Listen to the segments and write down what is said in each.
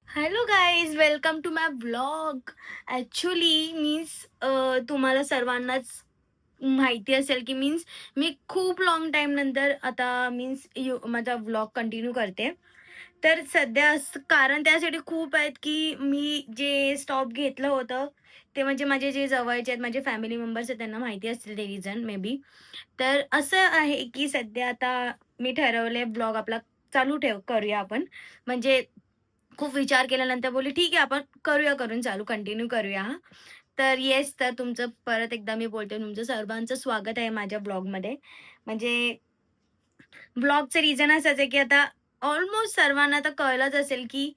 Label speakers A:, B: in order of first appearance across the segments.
A: Hello guys, welcome to my vlog. Actually तुम्हाला सर्वांनाच माहिती असेल की मी खूप लाँग टाईमनंतर आता माझा व्लॉग कंटिन्यू करते. तर सध्या असं कारण त्यासाठी खूप आहेत की मी जे स्टॉप घेतलं होतं, ते म्हणजे माझे जे जवळचे आहेत, माझे फॅमिली मेंबर्स आहेत, त्यांना माहिती असतील ते रिझन मे बी. तर असं आहे की सध्या आता मी ठरवलंय व्लॉग आपला करूया आपण. म्हणजे खूप विचार केल्यानंतर बोलले, "ठीक आहे, आपण करून चालू, कंटिन्यू करूया हां." तर येस, तर तुमचं परत एकदा मी बोलते, तुमचं सर्वांचं स्वागत आहे माझ्या ब्लॉगमध्ये. म्हणजे ब्लॉगचं रिझन असंच आहे, की आता ऑलमोस्ट सर्वांना आता कळलंच असेल, की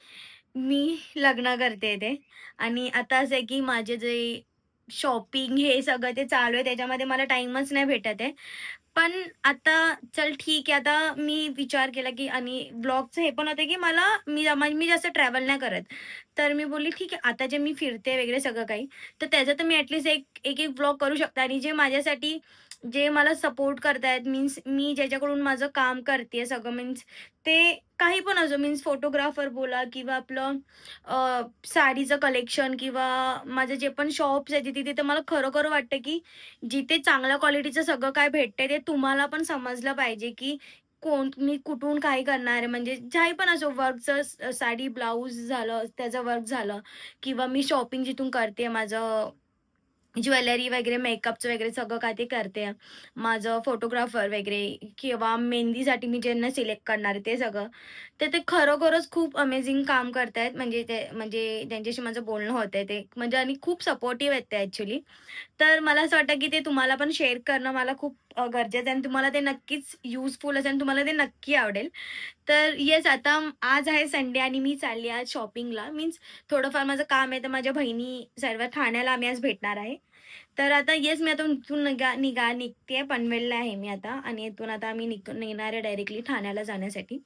A: मी लग्न करते ते आणि आता असं आहे, की माझे जे शॉपिंग हे सगळं ते चालू आहे, त्याच्यामध्ये मला टाईमच नाही भेटत आहे. पण आता चल ठीक आहे, आता मी विचार केला, की आणि ब्लॉगचं हे पण होतं, की मी जास्त ट्रॅव्हल नाही करत. तर मी बोलली, "ठीक आहे, आता जे मी फिरते वगैरे सगळं काही, तर त्याचं तर मी ॲटलीस्ट एक ब्लॉग करू शकते." आणि जे माझ्यासाठी जे मला सपोर्ट करतायत मी ज्याच्याकडून माझं काम करतेय सगळं ते काही पण असो फोटोग्राफर बोला किंवा आपलं साडीचं कलेक्शन किंवा माझे जे पण शॉप्स आहेत तिथे तिथे मला खरोखर वाटतं, की जिथे चांगल्या क्वालिटीचं सगळं काय भेटतंय ते तुम्हाला पण समजलं पाहिजे, की मी कुठून काय करणार आहे. म्हणजे काही पण असो साडी ब्लाउज झालं, त्याचं वर्क झालं किंवा मी शॉपिंग जिथून करते माझं ज्वेलरी वगैरे, मेकअपचं वगैरे सगळं काय ते करते. माझं फोटोग्राफर वगैरे किंवा मेहंदीसाठी मी ज्यांना सिलेक्ट करणार आहे ते सगळं. तर ते खरोखरच खूप अमेझिंग काम करतायत. म्हणजे त्यांच्याशी माझं बोलणं होतंय ते म्हणजे आणि खूप सपोर्टिव्ह आहेत ते ॲक्चुअली. तर मला असं वाटतं, की ते तुम्हाला पण शेअर करणं मला खूप गरजेचं आहे आणि तुम्हाला ते नक्कीच युजफुल असेल आणि तुम्हाला ते नक्की आवडेल. तर येस, आता आज आहे संडे आणि मी चालली आज शॉपिंगला. थोडंफार माझं काम आहे, तर माझ्या बहिणी सर्व ठाण्याला आम्ही आज भेटणार आहे. तर आता येस, मी आता इथून निघते पनवेलला आहे मी आता आणि इथून आता आम्ही निघणार आहे डायरेक्टली ठाण्याला जाण्यासाठी.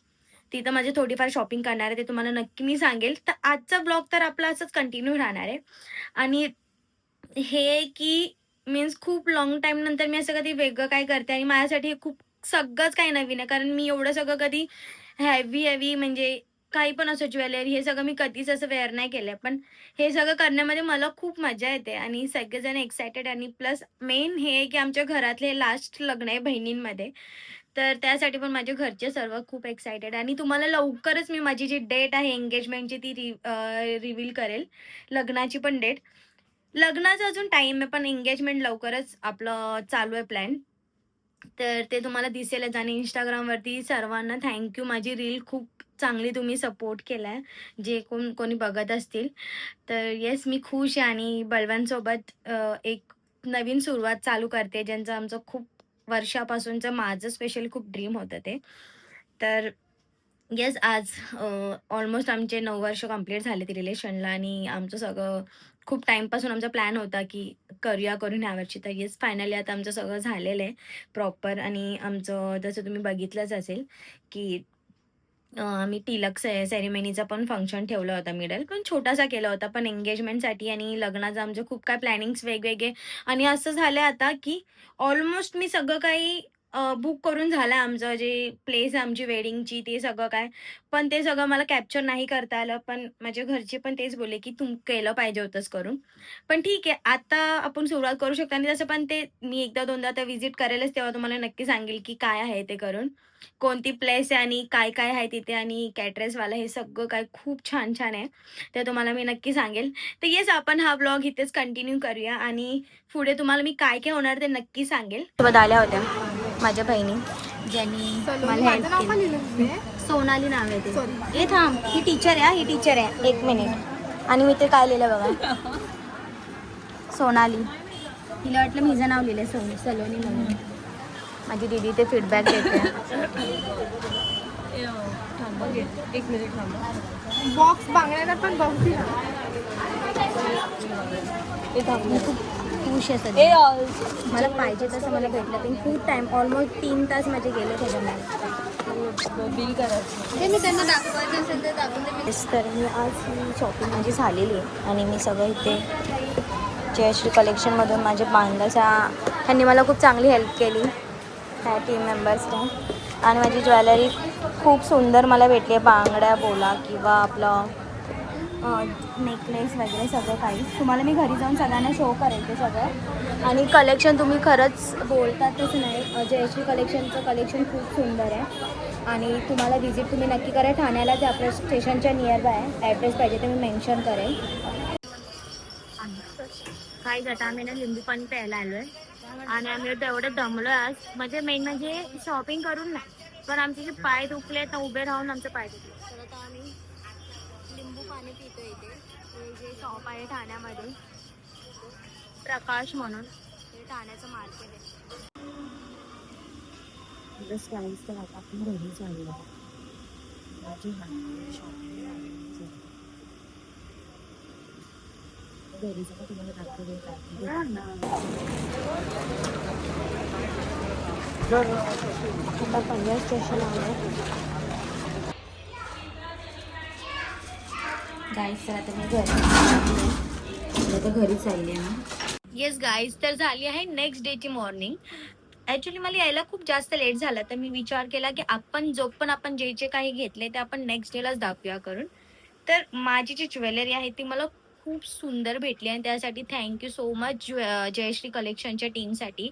A: तिथं माझी थोडीफार शॉपिंग करणार आहे, ते तुम्हाला नक्की मी सांगेल. तर आजचा ब्लॉग तर आपला असंच कंटिन्यू राहणार आहे आणि हे की खूप लाँग टाईम नंतर मी असं कधी वेगळं काय करते आणि माझ्यासाठी हे खूप सगळंच काही नवीन आहे. कारण मी एवढं सगळं कधी हेवी म्हणजे काही पण असो ज्वेलरी हे सगळं मी कधीच असं वेअर नाही केलंय. पण हे सगळं करण्यामध्ये मला खूप मजा येते आणि सगळेजण एक्सायटेड आणि प्लस मेन हे आहे की आमच्या घरातले लास्ट लग्न आहे बहिणींमध्ये. तर त्यासाठी पण माझे घरचे सर्व खूप एक्सायटेड आणि तुम्हाला लवकरच मी माझी जी डेट आहे एंगेजमेंटची ती रिव्हील करेल. लग्नाची पण डेट. लग्नाचा अजून टाईम आहे, पण एंगेजमेंट लवकरच आपलं चालू आहे प्लॅन. तर ते तुम्हाला दिसेलच आणि Instagramवरती सर्वांना थँक यू. माझी रील खूप चांगली तुम्ही सपोर्ट केलाय, जे कोणी बघत असतील. तर येस, मी खुश आहे आणि बळवंतसोबत एक नवीन सुरुवात चालू करते, ज्यांचं आमचं खूप वर्षापासूनचं माझं स्पेशली खूप ड्रीम होतं ते. तर येस, आज ऑलमोस्ट आमचे 9 वर्ष कंप्लीट झालेत रिलेशनला आणि आमचं सगळं खूप टाईमपासून आमचा प्लॅन होता, की करूया करून ह्यावर्षी. तर येस, फायनली आता आमचं सगळं झालेलं आहे प्रॉपर आणि आमचं जसं तुम्ही बघितलंच असेल, की आम्ही टिलक सेरेमनीचा पण फंक्शन ठेवला होता मिडल, पण छोटासा केला होता. पण एंगेजमेंटसाठी आणि लग्नाचं आमचे खूप काय प्लॅनिंग्स वेगवेगळे आणि असं झालंय आता, की ऑलमोस्ट मी सगळं काही बुक करून झालंय आमचं जे प्लेस आहे आमची वेडिंगची ते सगळं काय. पण ते सगळं मला कॅप्चर नाही करता आलं. पण माझे घरचे पण तेच बोलले, की "तू केलं पाहिजे होतंस करून." पण ठीक आहे, आता आपण सुरुवात करू शकतो आणि तसं पण ते मी एकदा दोनदा तर व्हिजिट करेलच, तेव्हा तुम्हाला नक्की सांगेल, की काय आहे ते करून. कोणती प्लेस आहे आणि काय-काय आहे तिथे आणि कॅटरेसवाला हे सगळं काय खूप छान-छान आहे. ते तुम्हाला मी नक्की सांगेल. तर येस, आपण हा व्लॉग इथेच कंटिन्यू करूया आणि पुढे तुम्हाला मी काय-काय होणार ते नक्की सांगेल. सोबत आल्या होत्या माझ्या बहिणी, ज्यांनी मला हेल्प केली. सोनाली नाव आहे ते. ए थांब, ही टीचर आहे ही टीचर आहे. 1 मिनिट. आणि मी ते काय लिहिलं बघा. सोनाली. तिला वाटलं मी हिचं नाव लिहिलंय सलोनी म्हणून. माझी दीदी ते फीडबॅक देते.
B: एक मिनिट थांबा. बॉक्स बांगड्याला पण बॉक्स
A: मी खूप खुश आहे सध्या. मला पाहिजे तसं मला भेटलं पण खूप टाईम ऑलमोस्ट 3 तास माझे गेले त्याच्यामध्ये.
B: बिल करायचं.
A: ते मी त्यांना दाखवायचं असेल तर दाखवून दे. तर मी आज ही शॉपिंग माझी झालेली आहे आणि मी सगळं इथे जयश्री कलेक्शनमधून माझे ह्यांनी मला खूप चांगली हेल्प केली ह्या टीम मेंबर्सने. आणि माझी ज्वेलरी खूप सुंदर मला भेटली आहे. बांगड्या बोला किंवा आपलं नेकलेस वगैरे सगळं काही तुम्हाला मी घरी जाऊन सगळ्यांना शो करेल ते सगळं. आणि कलेक्शन तुम्ही खरंच बोलतातच नाही, जयश्री कलेक्शनचं कलेक्शन खूप सुंदर आहे. आणि तुम्हाला विजिट तुम्ही नक्की करा. ठाण्याला ते आपल्या स्टेशनच्या नियर बाय आहे. ॲड्रेस पाहिजे ते मी मेन्शन करेल. काय जाता आम्ही ना लिंबू पाणी प्यायला आलो आहे आणि आम्ही तेवढे दमलो आज. म्हणजे मेन म्हणजे शॉपिंग करून नाही, पण आमचे जे पाय दुखले तर उभे राहून आमचे पाय दुखले. तर आता आम्ही लिंबू पाणी पितो इथे. हे जे शॉप आहे ठाण्यामध्ये प्रकाश म्हणून, हे ठाण्याचं मार्केट आहे. आपण घरी चाललो माझी घरी जाऊन तुम्हाला दाखवले आता पंजाब स्टेशन आहे गाईस. तर आता मी घरी चालली आहे. येस गाईज, तर झाली आहे नेक्स्ट डेची मॉर्निंग. ॲक्च्युली मला यायला खूप जास्त लेट झाला, तर मी विचार केला की आपण आपण जे काही घेतले ते आपण नेक्स्ट डेलाच दाखवूया करून. तर माझी जी ज्वेलरी आहे ती मला खूप सुंदर भेटली आणि त्यासाठी थँक्यू सो मच जयश्री कलेक्शनच्या टीमसाठी.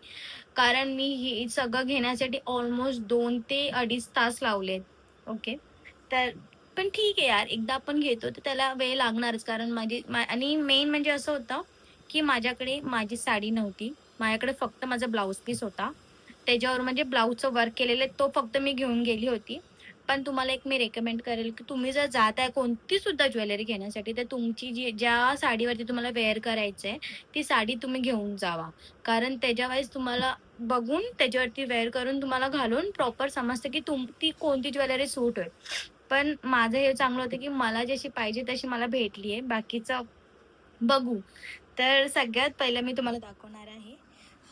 A: कारण मी हे सगळं घेण्यासाठी ऑलमोस्ट 2 ते 2.5 तास लावलेत. ओके. तर पण ठीक आहे यार, एकदा आपण घेतो तर त्याला वेळ लागणारच. कारण आणि मेन म्हणजे असं होतं की माझ्याकडे माझी साडी नव्हती. माझ्याकडे फक्त माझा ब्लाउज पीस होता. त्याच्यावर म्हणजे ब्लाउजचं वर्क केलेलं तो फक्त मी घेऊन गेली होती. पण तुम्हाला एक मी रेकमेंड करेल की तुम्ही जर जात आहे कोणती सुद्धा ज्वेलरी घेण्यासाठी, तर तुमची ज्या साडीवरती तुम्हाला वेअर करायचंय ती साडी तुम्ही घेऊन जावा. कारण त्याच्यावेळेस तुम्हाला बघून त्याच्यावरती वेअर करून तुम्हाला घालून प्रॉपर समजतं की ती कोणती ज्वेलरी सूट होईल. पण माझं हे चांगलं होतं की मला जशी पाहिजे तशी मला भेटली आहे. बाकीचं बघू. तर सगळ्यात पहिलं मी तुम्हाला दाखवणार आहे,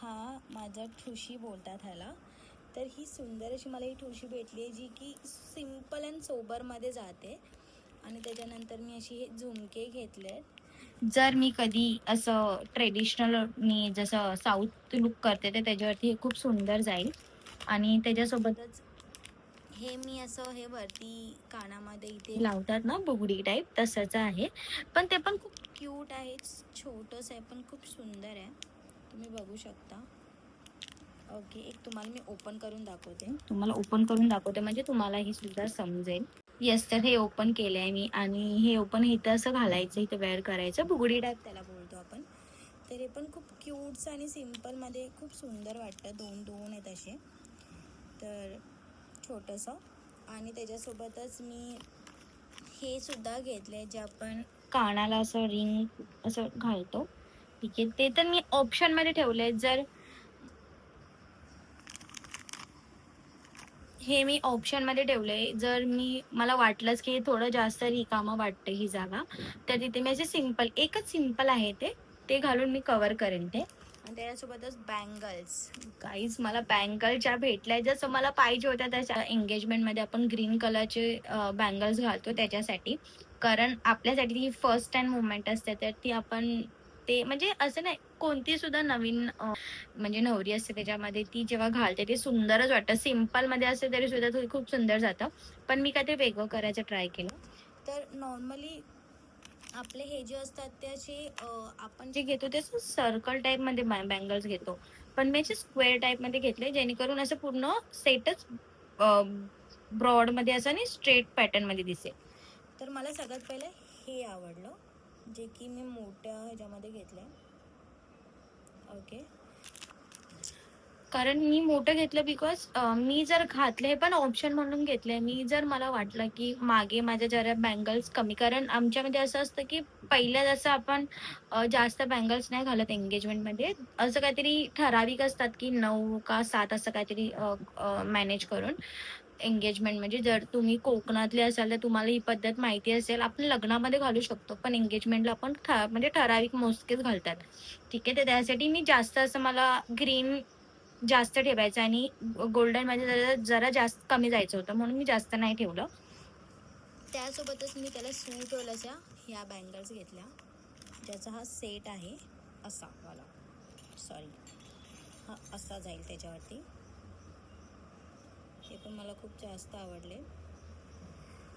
A: हा माझा ठुशी बोलतात ह्याला. तर ही सुंदर अशी मला ही ठुशी भेटली आहे, जी की सिम्पल अँड सोबरमध्ये जाते. आणि त्याच्यानंतर मी अशी हे झुमके घेतले. जर मी कधी असं ट्रेडिशनल मी जसं साऊथ लुक करते तर त्याच्यावरती हे खूप सुंदर जाईल. आणि त्याच्यासोबतच हे मी असं हे वरती कानामध्ये इथे लावतात ना बुगडी टाईप तसंच आहे. पण ते पण खूप क्यूट आहे, छोटंसं आहे पण खूप सुंदर आहे. तुम्ही बघू शकता. ओके, एक तुम्हाला मी ओपन करून दाखवते म्हणजे तुम्हालाही सुद्धा समजेल. येस, तर हे ओपन केलं आहे मी आणि हे ओपन इथं असं घालायचं, इथं वेअर करायचं, बुगडी टाईप त्याला बोलतो आपण. तर हे पण खूप क्यूट्स आणि सिम्पलमध्ये खूप सुंदर वाटतं. दोन आहेत असे. तर छोटंसं. आणि त्याच्यासोबतच मी हे सुद्धा घेतले जे आपण कानाला असं रिंग असं घालतो. ठीक आहे, ते तर मी ऑप्शनमध्ये ठेवले. हे मी ऑप्शनमध्ये ठेवलंय. जर मला वाटलंच की थोडं जास्त रिकामं वाटतं ही जागा, तर तिथे मी असे एकच सिंपल आहे ते घालून मी कव्हर करेन ते. आणि त्याच्यासोबतच बँगल्स. गाईज, मला बँगल ज्या भेटल्या जसं मला पाहिजे होत्या तशा एंगेजमेंटमध्ये आपण ग्रीन कलरचे बँगल्स घालतो त्याच्यासाठी. कारण आपल्यासाठी ती फर्स्ट टाइम मुवमेंट असते, तर ती आपण ते म्हणजे असं नाही, कोणती सुद्धा नवीन म्हणजे नवरी असते त्याच्यामध्ये ती जेव्हा घालते ते सुंदरच वाटतं. सिंपलमध्ये असते तरी सुद्धा ते खूप सुंदर जातं. पण मी काय ते वेगळं करायचं ट्राय केलं. तर नॉर्मली आपले हे जे असतात ते असे आपण जे घेतो ते सर्कल टाईपमध्ये बँगल्स घेतो. पण मी असे स्क्वेअर टाईपमध्ये घेतले, जेणेकरून असं पूर्ण सेटच ब्रॉडमध्ये असं आणि स्ट्रेट पॅटर्नमध्ये दिसेल. तर मला सगळ्यात पहिलं हे आवडलं, जे की मी मोठ्या ह्याच्यामध्ये घेतलं. ओके. कारण मी मोठं घेतलं बिकॉज मी जर घातले पण ऑप्शन म्हणून घेतले. जर मला वाटलं की मागे माझ्या जरा बँगल्स कमी, कारण आमच्यामध्ये असं असतं की पहिल्या जसं आपण जास्त बँगल्स नाही घालत एंगेजमेंटमध्ये. असं काहीतरी ठराविक असतात की 9 का 7 असं काहीतरी मॅनेज करून एंगेजमेंट. म्हणजे जर तुम्ही कोकणातले असाल तर तुम्हाला ही पद्धत माहिती असेल. आपण लग्नामध्ये घालू शकतो पण एंगेजमेंटला आपण म्हणजे ठराविक मोजकेच घालतात. ठीक आहे. तर त्यासाठी मी जास्त असं मला ग्रीन जास्त ठेवायचं आणि गोल्डनमध्ये जरा जास्त कमी जायचं होतं म्हणून मी जास्त नाही ठेवलं. त्यासोबतच मी त्याला सूट होईल अशा ह्या बँगल्स घेतल्या, ज्याचा हा सेट आहे असा वाला. हा असा जाईल त्याच्यावरती. हे पण मला खूप जास्त आवडले.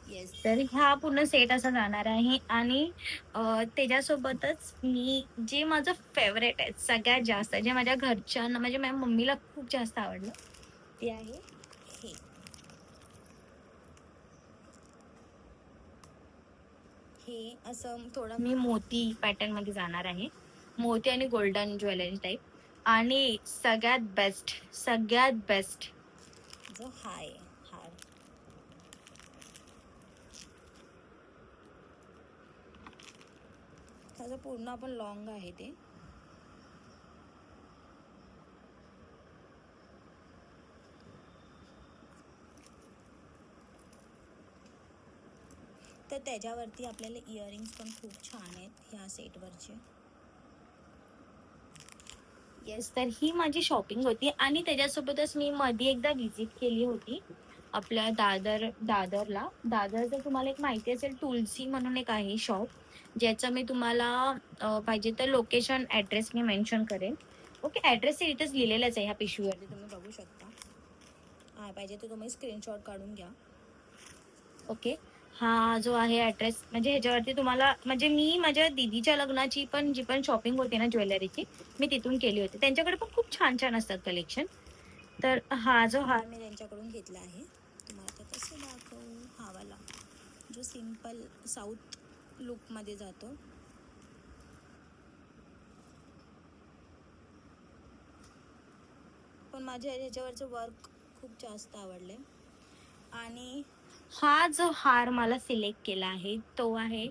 A: येस, तर हा पूर्ण सेट असा जाणार आहे आणि त्याच्यासोबतच मी जे माझं फेव्हरेट आहे सगळ्यात जास्त, जे माझ्या घरच्यांना म्हणजे माझ्या मम्मीला खूप जास्त आवडलं, ते आहे हे. हे असं थोडं मी मोती पॅटर्नमध्ये जाणार आहे. मोती आणि गोल्डन ज्वेलरी टाईप. आणि सगळ्यात बेस्ट जो हा आहे हार. त्याचं पूर्ण आपण लॉंग आहे ते. तर त्याच्यावरती आपल्याला इयरिंग्स पण खूप छान आहेत ह्या सेटवरचे. येस, तर ही माझी शॉपिंग होती आणि त्याच्यासोबतच मी मध्ये एकदा व्हिजिट केली होती आपल्या दादरला. दादर जर तुम्हाला एक माहिती असेल, तुलसी म्हणून एक आहे शॉप, ज्याचं मी तुम्हाला पाहिजे तर लोकेशन ॲड्रेस मी मेन्शन करेन. ओके, ॲड्रेस इथेच लिहिलेलंच आहे ह्या पिशवीवरती, तुम्ही बघू शकता. हा, पाहिजे तर तुम्ही स्क्रीनशॉट काढून घ्या. ओके, हा जो आहे ॲड्रेस म्हणजे ह्याच्यावरती तुम्हाला, म्हणजे मी माझ्या दीदीच्या लग्नाची पण जी पण शॉपिंग होती ना ज्वेलरीची, मी तिथून केली होती. त्यांच्याकडे पण खूप छान छान असतात कलेक्शन. तर हा जो हार मी त्यांच्याकडून घेतला आहे, तुम्हाला आता कसं दाखवू, हा वाला जो सिम्पल साऊथ लुकमध्ये जातो. पण माझ्या ह्याच्यावरचं वर्क खूप जास्त आवडले. आणि हा जो हार मला सिलेक्ट केला आहे तो आहे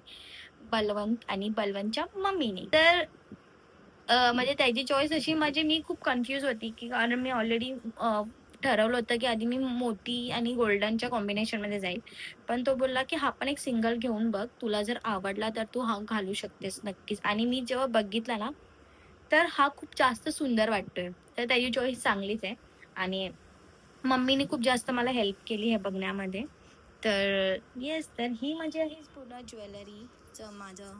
A: बलवंत आणि बलवंतच्या मम्मीने. तर म्हणजे त्याची चॉईस अशी, म्हणजे मी खूप कन्फ्यूज होती, की कारण मी ऑलरेडी ठरवलं होतं की आधी मी मोती आणि गोल्डनच्या कॉम्बिनेशनमध्ये जाईल. पण तो बोलला की हा पण एक सिंगल घेऊन बघ, तुला जर आवडला तर तू हा घालू शकतेस नक्कीच. आणि मी जेव्हा बघितला ना, तर हा खूप जास्त सुंदर वाटतोय. तर त्याची चॉईस चांगलीच आहे. आणि मम्मीने खूप जास्त मला हेल्प केली हे बघण्यामध्ये. तर येस, तर ही म्हणजे आहे पूर्ण ज्वेलरीचं माझं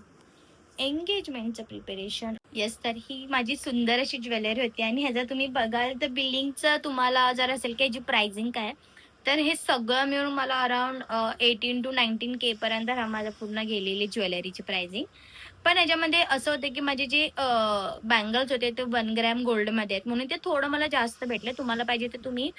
A: एंगेजमेंटचं प्रिपरेशन. येस, तर ही माझी सुंदर अशी ज्वेलरी होती आणि ह्याचं तुम्ही बघाल तर बिलिंगचं तुम्हाला जर असेल की याची प्राइसिंग काय आहे, तर हे सगळं मिळून मला अराउंड 18 to 19K पर्यंत हा माझा पूर्ण गेलेली ज्वेलरीची प्राइसिंग. पण ह्याच्यामध्ये असं होतं की माझे जे बँगल्स होते ते 1 ग्रॅम गोल्डमध्ये आहेत, म्हणून ते थोडं मला जास्त भेटले. तुम्हाला पाहिजे तर तुम्ही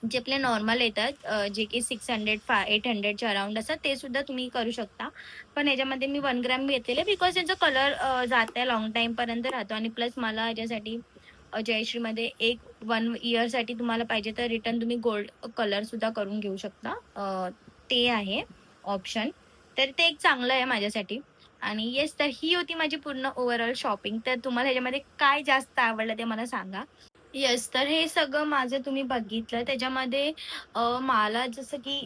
A: जे आपले नॉर्मल येतात, जे की 600-800च्या अराउंड असतात, ते सुद्धा तुम्ही करू शकता. पण ह्याच्यामध्ये मी 1 ग्रॅम घेतलेले बिकॉज त्यांचा कलर जाते लाँग टाईमपर्यंत राहतो. आणि प्लस मला ह्याच्यासाठी जयश्रीमध्ये 1 इयरसाठी तुम्हाला पाहिजे तर रिटर्न तुम्ही गोल्ड कलर सुद्धा करून घेऊ शकता. ते आहे ऑप्शन. तर ते एक चांगलं आहे माझ्यासाठी. आणि येस, तर ही होती माझी पूर्ण ओव्हरऑल शॉपिंग. तर तुम्हाला ह्याच्यामध्ये काय जास्त आवडलं ते मला सांगा. येस, तर हे सगळं माझं तुम्ही बघितलं. त्याच्यामध्ये मला जसं की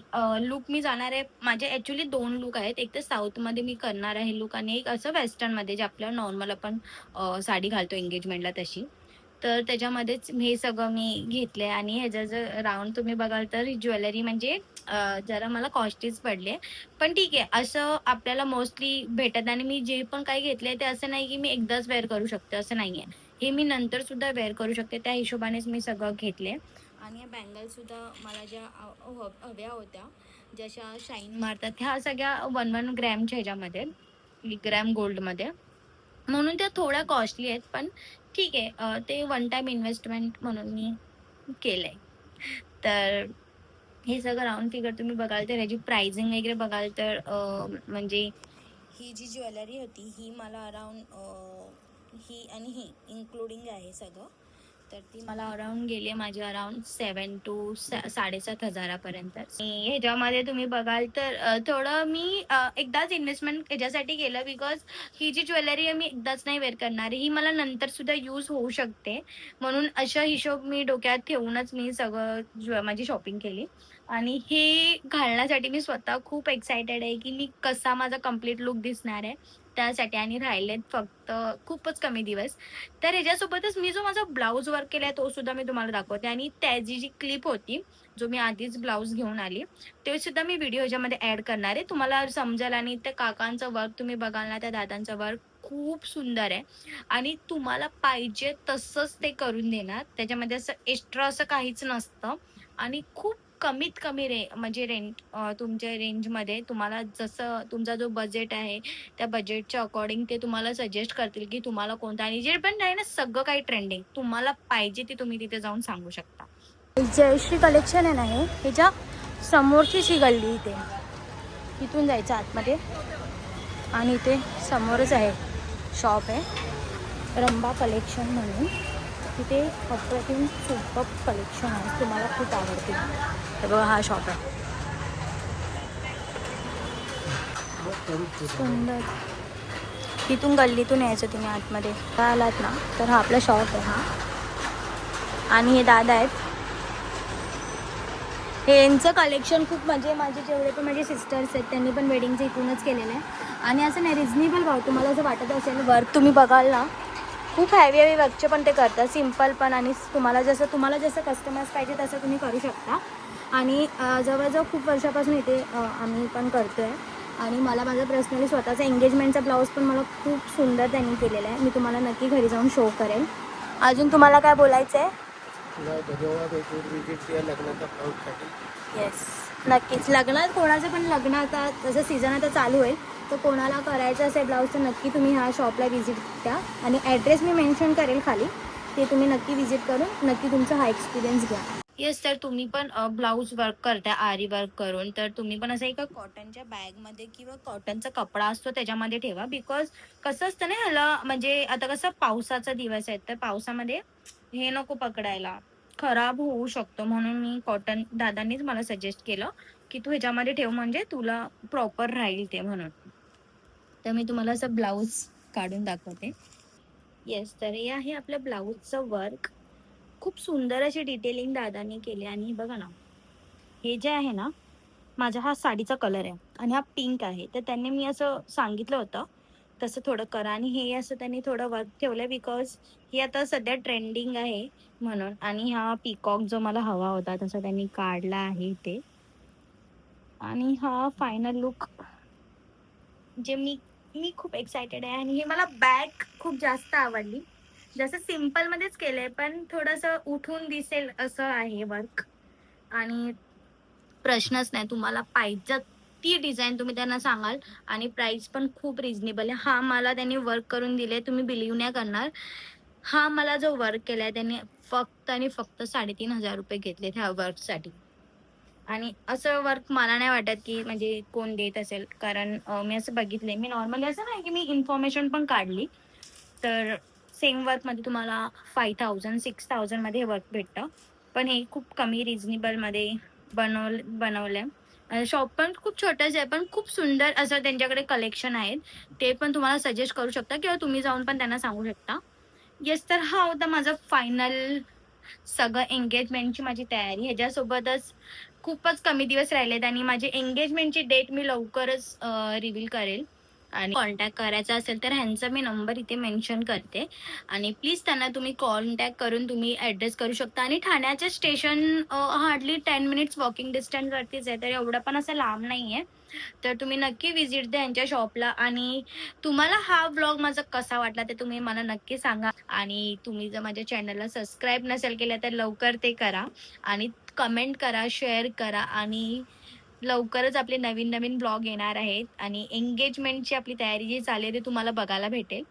A: लूक मी जाणार आहे. माझे ॲक्चुअली 2 लूक आहेत. एक तर साऊथमध्ये मी करणार आहे लूक आणि एक असं वेस्टर्नमध्ये, जे आपलं नॉर्मल आपण साडी घालतो एंगेजमेंटला तशी. तर त्याच्यामध्येच हे सगळं मी घेतलंय आणि ह्याचं जर राउंड तुम्ही बघाल तर ज्वेलरी म्हणजे जरा मला कॉस्टलीच पडली. पण ठीक आहे, असं आपल्याला मोस्टली भेटत. आणि मी जे पण काही घेतलंय ते असं नाही की मी एकदाच वेअर करू शकते, असं नाहीये. हे मी नंतर सुद्धा वेअर करू शकते. त्या हिशोबानेच मी सगळं घेतले. आणि या सुद्धा मला ज्या हव्या होत्या, जशा शाईन मारतात, ह्या सगळ्या 1-1 ग्रॅमच्या ह्याच्यामध्ये, 1 ग्रॅम गोल्डमध्ये. म्हणून त्या थोड्या कॉस्टली आहेत, पण ठीक आहे. ते वन टाईम इन्व्हेस्टमेंट म्हणून मी केलंय. तर हे सगळं राउंड फिगर तुम्ही बघाल तर ह्याची प्राइसिंग वगैरे बघाल तर म्हणजे ही जी ज्वेलरी होती ही मला अराउंड ही आणि ही इन्क्लुडिंग आहे सगळं. तर ती मला अराउंड गेली आहे माझी अराउंड 7 to 7,500 पर्यंत. आणि ह्याच्यामध्ये तुम्ही बघाल तर थोडं मी एकदाच इन्व्हेस्टमेंट ह्याच्यासाठी केलं बिकॉज ही जी ज्वेलरी आहे मी एकदाच नाही वेअर करणार आहे. ही मला नंतर सुद्धा यूज होऊ शकते. म्हणून अशा हिशोब मी डोक्यात ठेवूनच मी सगळं माझी शॉपिंग केली. आणि हे घालण्यासाठी मी स्वतः खूप एक्सायटेड आहे, की मी कसा माझा कंप्लीट लूक दिसणार आहे त्यासाठी. आणि राहिलेत फक्त खूपच कमी दिवस. तर ह्याच्यासोबतच मी जो माझा ब्लाउज वर्क केलाय तो सुद्धा मी तुम्हाला दाखवते. आणि त्याची जी क्लिप होती, जो मी आधीच ब्लाउज घेऊन आली, ते सुद्धा मी व्हिडिओ ह्याच्यामध्ये ॲड करणार आहे. तुम्हाला समजेल. आणि त्या काकांचं वर्क तुम्ही बघाल ना, त्या दादांचं वर्क खूप सुंदर आहे. आणि तुम्हाला पाहिजे तसंच ते करून देणार. त्याच्यामध्ये असं एक्स्ट्रा असं काहीच नसतं. आणि खूप कमीत कमी म्हणजे तुमच्या रेंजमध्ये तुम्हाला जसं तुमचा जो बजेट आहे, त्या बजेटच्या अकॉर्डिंग ते तुम्हाला सजेस्ट करतील, की तुम्हाला कोणता आणि जे पण आहे ना सगळं काही ट्रेंडिंग तुम्हाला पाहिजे ते तुम्ही तिथे जाऊन सांगू शकता.
C: जयश्री कलेक्शन आहे ना हे, ह्याच्या समोरचीच ही गल्ली इथे. इथून जायचं आतमध्ये आणि इथे समोरच आहे शॉप आहे रंबा कलेक्शन म्हणून. तिथे अप्रतिम सुपर कलेक्शन आहे, तुम्हाला खूप आवडतील. हे बघा हा शॉप आहे सुंदर. इथून गल्लीतून यायचं तुम्ही आतमध्ये आलात ना तर हा आपला शॉप आहे हा. आणि हे दादा आहेत, हे यांचं कलेक्शन खूप म्हणजे माझे जेवढे पण माझे सिस्टर्स आहेत त्यांनी पण वेडिंगचं इथूनच केलेलं आहे. आणि असं नाही रिजनेबल भाव, तुम्हाला जर वाटत असेल वर्क तुम्ही बघाल ना खूप हॅवी वर्कचे पण ते करतात, सिम्पल पण. आणि तुम्हाला जसं कस्टमाइज पाहिजे तसं तुम्ही करू शकता. आणि जवळजवळ खूप वर्षापासून इथे आम्ही पण करतो आहे. आणि मला माझं पर्सनली स्वतःचा एंगेजमेंटचा ब्लाऊज पण मला खूप सुंदर त्यांनी केलेला आहे. मी तुम्हाला नक्की घरी जाऊन शो करेन. अजून तुम्हाला काय बोलायचं आहे? येस नक्कीच. लग्नात कोणाचं पण लग्न आता जसं सीझन आता चालू होईल तर कोणाला करायचं असेल ब्लाऊज तर नक्की तुम्ही ह्या शॉपला व्हिजिट द्या. आणि ॲड्रेस मी मेन्शन करेल खाली, ते तुम्ही नक्की व्हिजिट करून नक्की तुमचा हा एक्सपिरियन्स घ्या.
A: येस, तर तुम्ही पण ब्लाऊज वर्क करता आरी वर्क करून, तर तुम्ही पण असं एका कॉटनच्या बॅगमध्ये किंवा कॉटनचा कपडा असतो त्याच्यामध्ये ठेवा. बिकॉज कसं असतं ना ह्याला, म्हणजे आता कसं पावसाचा दिवस आहे तर पावसामध्ये हे नको पकडायला, खराब होऊ शकतो. म्हणून मी कॉटन दादांनीच मला सजेस्ट केलं की तू ह्याच्यामध्ये ठेव म्हणजे तुला प्रॉपर राहील ते म्हणून. तर मी तुम्हाला असं ब्लाऊज काढून दाखवते. येस, तर हे आहे आपल्या ब्लाऊजचं वर्क. खूप सुंदर अशी डिटेलिंग दादांनी केली. आणि बघा ना, हे जे आहे ना, माझा हा साडीचा कलर आहे आणि हा पिंक आहे. तर त्यांनी मी असं सांगितलं होतं तसं थोडं करा. आणि हे असं त्यांनी थोडं वर्क ठेवलंय बिकॉज हे आता सध्या ट्रेंडिंग आहे म्हणून. आणि हा पिकॉक जो मला हवा होता तसा त्यांनी काढला आहे इथे. आणि हा फायनल लुक जे मी मी खूप एक्सायटेड आहे. आणि हे मला बॅग खूप जास्त आवडली. जसं सिम्पल मध्येच केलंय पण थोडस उठून दिसेल असं आहे वर्क. आणि प्रश्नच नाही, तुम्हाला पाहिजे ती डिझाईन तुम्ही त्यांना सांगाल. आणि प्राइस पण खूप रिझनेबल आहे. हा मला त्यांनी वर्क करून दिले, तुम्ही बिलीव्ह नाही करणार. हा मला जो वर्क केलाय त्यांनी फक्त आणि फक्त 3,500 रुपये घेतले ह्या वर्कसाठी. आणि असं वर्क मला नाही वाटत की म्हणजे कोण देत असेल. कारण मी असं बघितलंय, मी नॉर्मली असं नाही की मी इन्फॉर्मेशन पण काढली तर सेम वर्कमध्ये तुम्हाला 5,000 6,000 मध्ये हे वर्क भेटतं. पण हे खूप कमी रिझनेबलमध्ये बनवलंय. शॉप पण खूप छोटंच आहे पण खूप सुंदर असं त्यांच्याकडे कलेक्शन आहेत. ते पण तुम्हाला सजेस्ट करू शकता किंवा तुम्ही जाऊन पण त्यांना सांगू शकता. येस, तर हा होता माझा फायनल सगळं एंगेजमेंटची माझी तयारी. ह्याच्यासोबतच खूपच कमी दिवस राहिलेत आणि माझी एंगेजमेंटची डेट मी लवकरच रिव्हील करेल. आणि कॉन्टॅक्ट करायचा असेल तर ह्यांचा मी नंबर इथे मेन्शन करते. आणि प्लीज त्यांना तुम्ही कॉन्टॅक्ट करून तुम्ही ॲड्रेस करू शकता. आणि ठाण्याचे स्टेशन हार्डली 10 मिनिट्स वॉकिंग डिस्टन्सवरतीच आहे, तर एवढं पण असं लांब नाही आहे. तर तुम्ही नक्की व्हिजिट द्या यांच्या शॉपला. आणि तुम्हाला हा व्लॉग माझा कसा वाटला ते तुम्ही मला नक्की सांगा. आणि तुम्ही जर माझ्या चॅनलला सबस्क्राईब नसेल केलं तर लवकर ते करा. आणि कमेंट करा, शेअर करा. आणि लवकरच आपले नवीन नवीन ब्लॉग येणार आहेत. आणि एंगेजमेंटची आपली तयारी जी चालली आहे ते तुम्हाला बघायला भेटेल.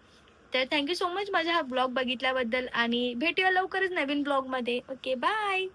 A: तर थँक्यू सो मच माझा हा ब्लॉग बघितल्याबद्दल. आणि भेटूया लवकरच नवीन ब्लॉगमध्ये. Okay, bye.